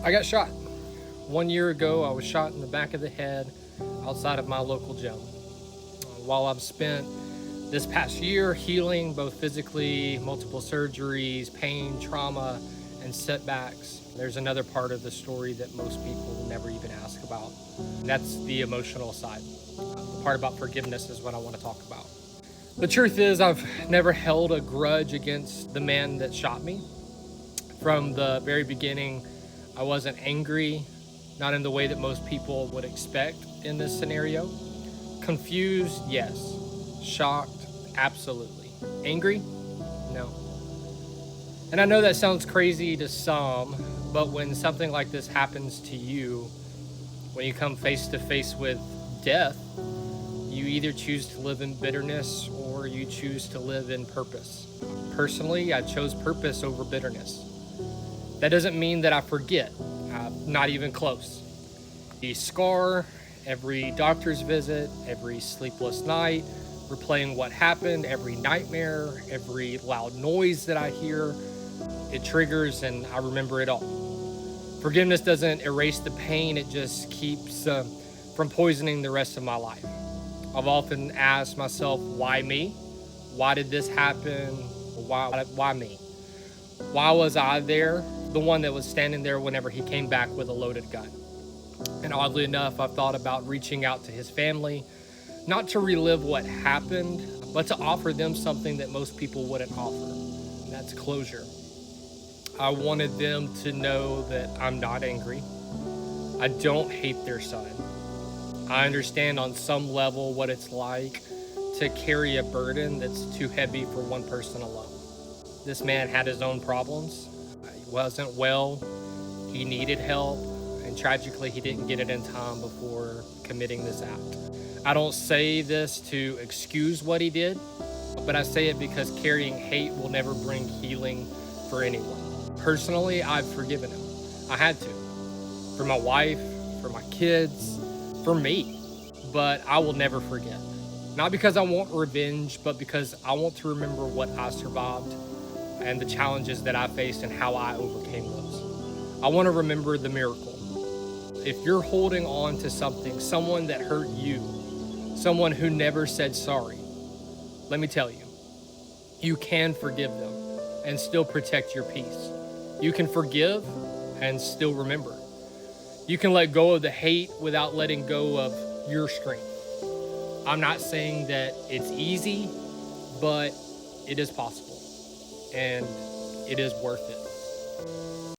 I got shot. 1 year ago, I was shot in the back of the head outside of my local gym. While I've spent this past year healing both physically, multiple surgeries, pain, trauma, and setbacks, there's another part of the story that most people never even ask about. And that's the emotional side. The part about forgiveness is what I want to talk about. The truth is, I've never held a grudge against the man that shot me. From the very beginning, I wasn't angry, not in the way that most people would expect in this scenario. Confused, yes. Shocked, absolutely. Angry? No. And I know that sounds crazy to some, but when something like this happens to you, when you come face to face with death, you either choose to live in bitterness or you choose to live in purpose. Personally, I chose purpose over bitterness. That doesn't mean that I forget, not even close. The scar, every doctor's visit, every sleepless night, replaying what happened, every nightmare, every loud noise that I hear, it triggers and I remember it all. Forgiveness doesn't erase the pain, it just keeps from poisoning the rest of my life. I've often asked myself, why me? Why did this happen? Why me? Why was I there? The one that was standing there whenever he came back with a loaded gun. And oddly enough, I've thought about reaching out to his family, not to relive what happened, but to offer them something that most people wouldn't offer, and that's closure. I wanted them to know that I'm not angry. I don't hate their son. I understand on some level what it's like to carry a burden that's too heavy for one person alone. This man had his own problems. He wasn't well. He needed help. And tragically, he didn't get it in time before committing this act. I don't say this to excuse what he did, but I say it because carrying hate will never bring healing for anyone. Personally, I've forgiven him. I had to. For my wife, for my kids, for me. But I will never forget. Not because I want revenge, but because I want to remember what I survived and the challenges that I faced and how I overcame those. I want to remember the miracle. If you're holding on to something, someone that hurt you, someone who never said sorry, let me tell you, you can forgive them and still protect your peace. You can forgive and still remember. You can let go of the hate without letting go of your strength. I'm not saying that it's easy, but it is possible and it is worth it.